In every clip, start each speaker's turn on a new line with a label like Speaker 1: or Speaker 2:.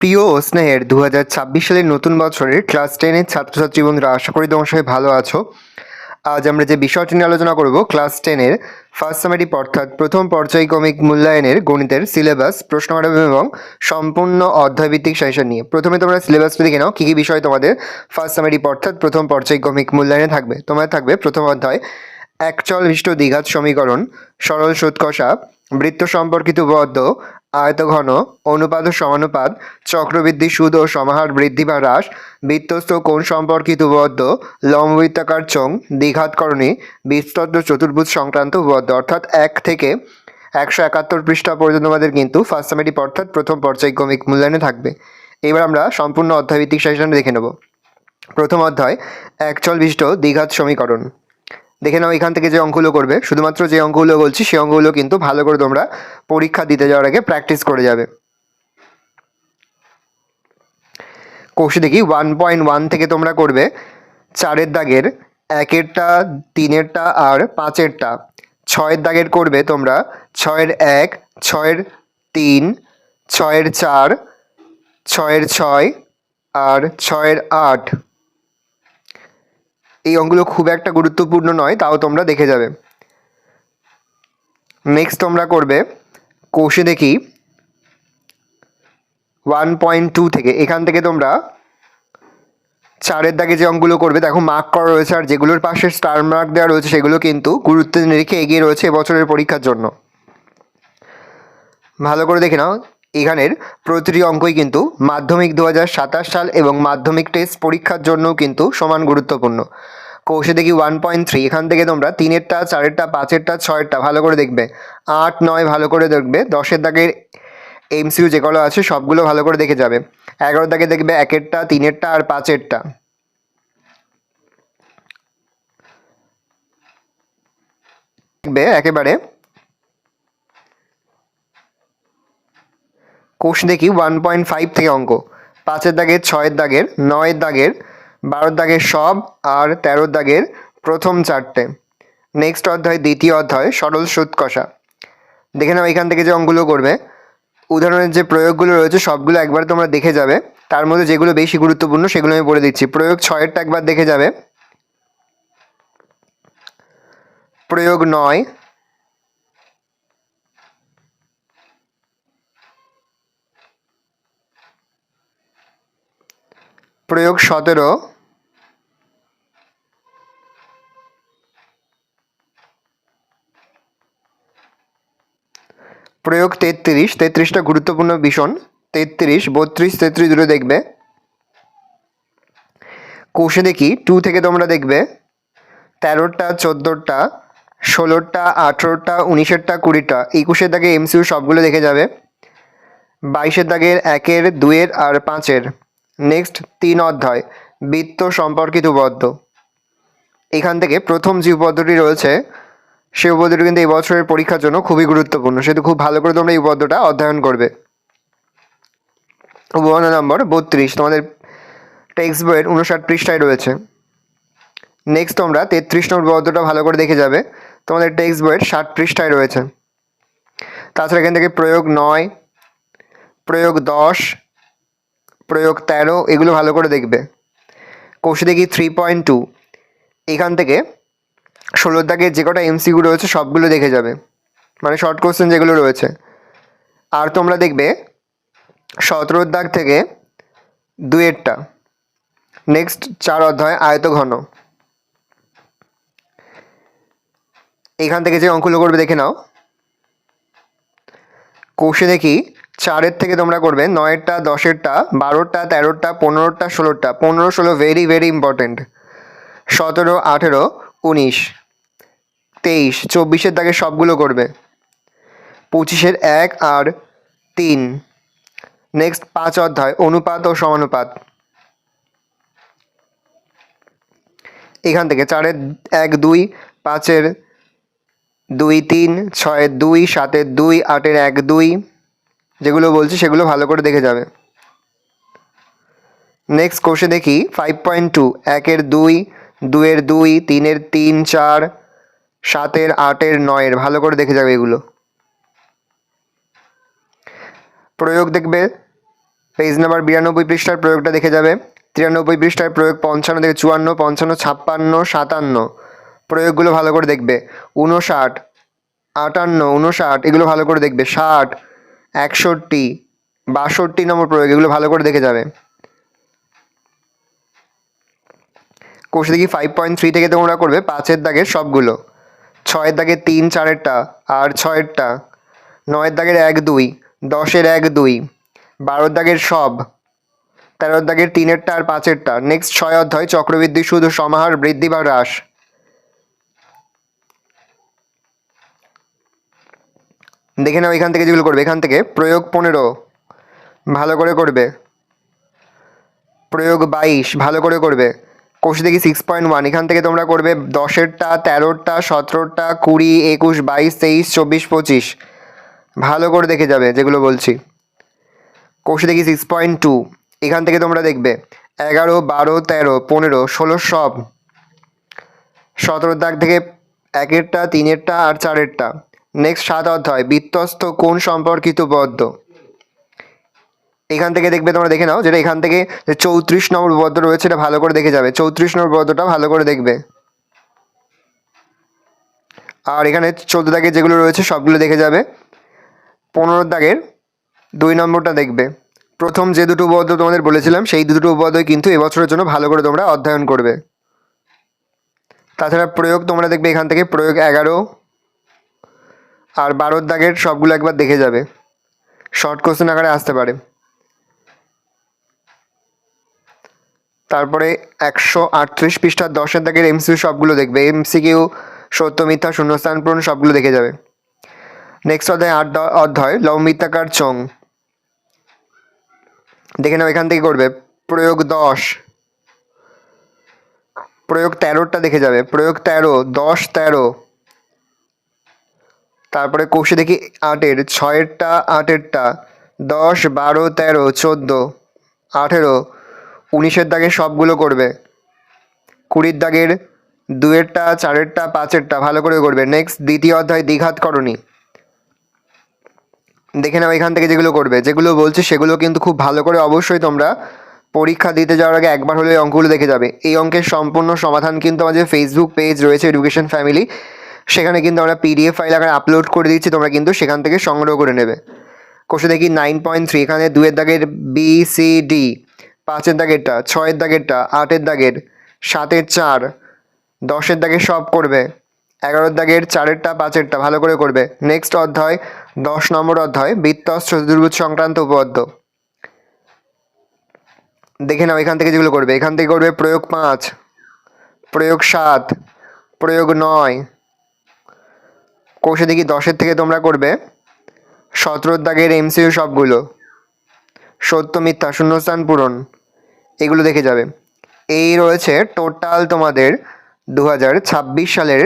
Speaker 1: প্রিয় ও স্নেহের 2026 সালের নতুন বছরের ক্লাস 10-এর ছাত্রছাত্রী বন্ধুরা, আশা করি তোমার সবাই ভালো আছো। আজ আমরা যে বিষয়টি নিয়ে আলোচনা করব ক্লাস 10-এর ফার্স্ট সামেটিভ অর্থাৎ প্রথম পর্যায়ক্রমিক মূল্যায়নের গণিতের সিলেবাস, প্রশ্নমালা এবং সম্পূর্ণ অধ্যায়ভিত্তিক সাজেশন নিয়ে। প্রথমে তোমরা সিলেবাসটা দেখে নাও কী কী বিষয় তোমাদের ফার্স্ট সামেটিভ অর্থাৎ প্রথম পর্যায়ক্রমিক মূল্যায়নে থাকবে। তোমাদের থাকবে প্রথম অধ্যায় একচল বিশিষ্ট দ্বিঘাত সমীকরণ, সরল সুদ কষা, বৃত্ত সম্পর্কিত উপপাদ্য, আয়তঘন, অনুপাত ও সমানুপাত, চক্রবৃদ্ধি সুদ ও সমাহার বৃদ্ধি বা হ্রাস, বৃত্তস্থ কোণ সম্পর্কিত উপপাদ্য, লম্ববৃত্তাকার চোঙ, দ্বিঘাতকরণী, বিস্তৃত চতুর্ভুজ সংক্রান্ত উপপাদ্য। অর্থাৎ 1 থেকে 171 পৃষ্ঠা পর্যন্ত আমাদের কিন্তু ফার্স্ট সামেটিভ অর্থাৎ প্রথম পর্যায়ক্রমিক মূল্যায়নে থাকবে। এবার আমরা সম্পূর্ণ অধ্যায়ভিত্তিক সাজেশন দেখে নেব। প্রথম অধ্যায় একচল বিশিষ্ট দ্বিঘাত সমীকরণ। দেখে নাও এখান থেকে যে অঙ্কগুলো করবে, শুধুমাত্র যে অঙ্কগুলো বলছি সেই অঙ্কগুলো কিন্তু ভালো করে তোমরা পরীক্ষা দিতে যাওয়ার আগে প্র্যাকটিস করে যাবে। কোষে দেখি 1.1 থেকে তোমরা করবে 4-এর দাগের 1-এরটা, 3-এরটা আর 5-এরটা। 6-এর দাগের করবে তোমরা 6-এর 1, 6-এর 3, 6-এর 4, 6-এর 6 আর 6-এর 8। এই অঙ্কগুলো খুব একটা গুরুত্বপূর্ণ নয়, তাও তোমরা দেখে যাবে। নেক্সট তোমরা করবে কোষে দেখি 1.2 থেকে, এখান থেকে তোমরা 4-এর দাগে যে অঙ্কগুলো করবে, দেখো মার্ক করা রয়েছে আর যেগুলোর পাশে স্টার মার্ক দেওয়া রয়েছে সেগুলো কিন্তু গুরুত্ব রেখে এগিয়ে রয়েছে এবছরের পরীক্ষার জন্য। ভালো করে দেখে নাও, এখানের প্রতিটি অঙ্কই কিন্তু মাধ্যমিক 2027 সাল এবং মাধ্যমিক টেস্ট পরীক্ষার জন্য কিন্তু সমান গুরুত্বপূর্ণ। কোষে দেখি 1.3, এখান থেকে তোমরা 3-এরটা, 4-এরটা, 5-এরটা, 6-এরটা ভালো করে দেখবে, 8, 9 ভালো করে দেখবে, 10-এর দাগের এমসিইউ যেগুলো আছে সবগুলো ভালো করে দেখে যাবে। 11-এর দাগে দেখবে 1-এরটা, 3-এরটা আর 5-এরটা। দেখবে একেবারে কোষ দেখি 1.5 থেকে অঙ্ক 5-এর দাগের, 6-এর দাগের, 9-এর দাগের, 12-এর দাগের সব আর 13-এর দাগের প্রথম 4টে। নেক্সট অধ্যায় দ্বিতীয় অধ্যায় সরল সুদ কষা। দেখে নাও এখান থেকে যে অঙ্কগুলো করবে, উদাহরণের যে প্রয়োগগুলো রয়েছে সবগুলো একবার তোমরা দেখে যাবে, তার মধ্যে যেগুলো বেশি গুরুত্বপূর্ণ সেগুলো আমি বলে দিচ্ছি। প্রয়োগ 6-এরটা একবার দেখে যাবে, প্রয়োগ 9, প্রয়োগ 17, প্রয়োগ 33টা গুরুত্বপূর্ণ ভীষণ, 33, 32, 33 দুটো দেখবে। কোষে দেখি 2 থেকে তোমরা দেখবে 13টা, 14টা, 16টা, 18টা, 19-এরটা, 20টা। 21-এর দাগে এমসিইউ সবগুলো দেখে যাবে। 22-এর দাগের 1-এর, 2-এর আর 5-এর। নেক্সট 3 অধ্যায় বৃত্ত সম্পর্কিত উপপাদ্য। এখান থেকে প্রথম যে উপপাদ্যটি রয়েছে সেই উপপাদ্যটি কিন্তু এই বছরের পরীক্ষার জন্য খুবই গুরুত্বপূর্ণ, সেহেতু খুব ভালো করে তোমরা এই উপপাদ্যটা অধ্যয়ন করবে। উপপাদ্য নম্বর 32 তোমাদের টেক্সট বইয়ের 59 পৃষ্ঠায় রয়েছে। নেক্সট তোমরা 33 নম্বর উপপাদ্যটা ভালো করে দেখে যাবে, তোমাদের টেক্সট বইয়ের 60 পৃষ্ঠায় রয়েছে। তাছাড়া এখান থেকে প্রয়োগ 9, প্রয়োগ 10, প্রয়োগ 13 এগুলো ভালো করে দেখবে। কোষে দেখি 3.2, এখান থেকে 16-এর দাগে যে কটা এমসিকিউ রয়েছে সবগুলো দেখে যাবে, মানে শর্ট কোশ্চেন যেগুলো রয়েছে। আর তোমরা দেখবে 17-এর দাগ থেকে 2-এরটা। নেক্সট 4 অধ্যায় আয়তঘন। এখান থেকে যে অঙ্কগুলো করবে দেখে নাও। কোষে দেখি 4-এর থেকে তোমরা করবে 9-এরটা, 10-এরটা, 12টা, 13টা, 15টা, 16টা। 15, 16 ভেরি ভেরি ইম্পর্টেন্ট। 17, 18, 19, 23, 24-এর দাগে সবগুলো করবে। 25-এর 1 আর 3। নেক্সট 5 অধ্যায় অনুপাত ও সমানুপাত। এখান থেকে 4-এর 1, 2, 5-এর 2, 3, 6-এর 2, 7-এর 2, 8-এর 1, 2 যেগুলো বলছি সেগুলো ভালো করে দেখে যাবে। নেক্সট কোষে দেখি 5.2, 1-এর 2, 2-এর 2, 3-এর 3, 4, 7-এর 8-এর 9-এর ভালো করে দেখে যাবে এগুলো। প্রয়োগ দেখবে পেজ নাম্বার 92 পৃষ্ঠার প্রয়োগটা দেখে যাবে। 93 পৃষ্ঠার প্রয়োগ 55 থেকে 54, 55, 56, 57 প্রয়োগগুলো ভালো করে দেখবে। 59, 58, 59 এগুলো ভালো করে দেখবে। 60, 61, 62 নম্বর প্রয়োগ, এগুলো ভালো করে দেখে যাবে। কোষে দেখি 5.3 থেকে তোমরা করবে 5-এর দাগের সবগুলো, 6-এর দাগের 3, 4-এরটা আর 6-এরটা, 9-এর দাগের 1, 2, 10-এর 1, 2, 12-এর দাগের সব, 13-এর দাগের 3-এরটা আর 5-এরটা। নেক্সট 6 অধ্যায় চক্রবৃদ্ধি সুদ ও সমাহার বৃদ্ধি বা হ্রাস। দেখে নাও এখান থেকে যেগুলো করবে। এখান থেকে প্রয়োগ 15 ভালো করে করবে, প্রয়োগ 22 ভালো করে করবে। কোষে দেখি 6.1, এখান থেকে তোমরা করবে 10-এরটা, 13-টা, 17-টা, 20, 21, 22, 23, 24, 25 ভালো করে দেখে যাবে যেগুলো বলছি। কোষে দেখি 6.2, এখান থেকে তোমরা দেখবে 11, 12, 13, 15, 16 সব, 17 দাগ থেকে 1-এরটা, 3-এরটা আর 4-এরটা। নেক্সট 7 অধ্যায় বিত্তস্ত কোণ সম্পর্কিত পদ্য, এখান থেকে দেখবে তোমরা দেখে নাও, যেটা এখান থেকে যে 34 নম্বর পদ্য রয়েছে এটা ভালো করে দেখে যাবে। 34 নম্বর পদ্যটা ভালো করে দেখবে। আর এখানে 14 দাগের যেগুলো রয়েছে সবগুলো দেখে যাবে। 15 দাগের 2 নম্বরটা দেখবে। প্রথম যে দুটো পদ্য তোমাদের বলেছিলাম সেই দুটো পদ্যই কিন্তু এবছরের জন্য ভালো করে তোমরা অধ্যয়ন করবে। তাছাড়া প্রয়োগ তোমরা দেখবে এখান থেকে প্রয়োগ 11 আর 12 দাগের সবগুলো একবার দেখে যাবে, শর্ট কোশ্চেন আকারে আসতে পারে। তারপরে 138 পৃষ্ঠার 10-এর দাগের এমসিকিউ সবগুলো দেখবে। এমসিকিউ, সত্য মিথ্যা, শূন্যস্থান পূরণ সবগুলো দেখে যাবে। নেক্সট অধ্যায় 8 অধ্যায় লম্বিতাকার চোঙ, দেখে নাও এখান থেকে করবে প্রয়োগ 10, প্রয়োগ 13টা দেখে যাবে। প্রয়োগ 13, 10, 13। তারপরে কোষে দেখি 8-এর 6-এরটা, 8-এরটা, 10, 12, 13, 14, 18, 19-এর দাগের সবগুলো করবে। 20-এর দাগের 2-এরটা, 4-এরটা, 5-এরটা ভালো করে করবে। নেক্সট দ্বিতীয় অধ্যায় দ্বিঘাতকরণী, দেখে নাও এখান থেকে যেগুলো করবে, যেগুলো বলছি সেগুলো কিন্তু খুব ভালো করে অবশ্যই তোমরা পরীক্ষা দিতে যাওয়ার আগে একবার হলে অঙ্কগুলো দেখে যাবে। এই অঙ্কের সম্পূর্ণ সমাধান কিন্তু আমাদের ফেসবুক পেজ রয়েছে এডুকেশন ফ্যামিলি, সেখানে কিন্তু আমরা পিডিএফ ফাইল আকারে আপলোড করে দিচ্ছি, তোমরা কিন্তু সেখান থেকে সংগ্রহ করে নেবে। কোষে দেখি 9.3, এখানে 2-এর দাগের বি সি ডি, 5-এর দাগেরটা, 6-এর দাগেরটা, 8-এর দাগের, 7-এর 4, 10-এর দাগের সব করবে। 11-এর দাগের 4-এরটা, 5-এরটা ভালো করে করবে। নেক্সট অধ্যায় 10 নম্বর অধ্যায় বৃত্তস্ত চতুর্ভুজ সংক্রান্ত উপপাদ্য, দেখে নাও এখান থেকে যেগুলো করবে। এখান থেকে করবে প্রয়োগ 5, প্রয়োগ 7, প্রয়োগ 9। কোষে দেখি 10-এর থেকে তোমরা করবে 17 দাগের এমসিকিউ সবগুলো, সত্য মিথ্যা, শূন্যস্থান পূরণ এগুলো দেখে যাবে। এই রয়েছে টোটাল তোমাদের 2026 সালের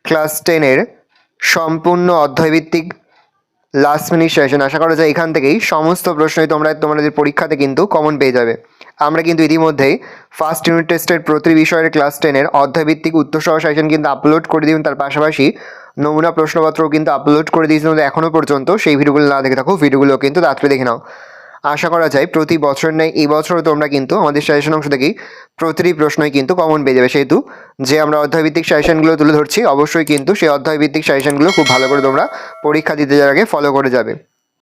Speaker 1: ক্লাস 10-এর সম্পূর্ণ অধ্যায়ভিত্তিক লাস্ট মিনিট সেশন। আশা করা যায় এখান থেকেই সমস্ত প্রশ্নই তোমরা তোমাদের পরীক্ষাতে কিন্তু কমন পেয়ে যাবে। আমরা কিন্তু ইতিমধ্যেই ফার্স্ট ইউনিট টেস্টের প্রতি বিষয়ের ক্লাস 10-এর অধ্যায়ভিত্তিক উত্তরসহ সেশন কিন্তু আপলোড করে দিন, তার পাশাপাশি নমুনা প্রশ্নপত্রও কিন্তু আপলোড করে দিয়েছি। এখনও পর্যন্ত সেই ভিডিওগুলো না দেখে থাকো, ভিডিওগুলো কিন্তু তাড়াতাড়ি দেখে নাও। আশা করা যায় প্রতি বছর নেই এই বছরও তোমরা কিন্তু আমাদের সাজেশন অংশ থেকেই প্রতিটি প্রশ্নই কিন্তু কমন পেয়ে যাবে। সেহেতু যে আমরা অধ্যায়ভিত্তিক সাজেশনগুলো তুলে ধরছি অবশ্যই কিন্তু সেই অধ্যায়ভিত্তিক সাজেশনগুলো খুব ভালো করে তোমরা পরীক্ষা দিতে যাওয়ার আগে ফলো করে যাবে।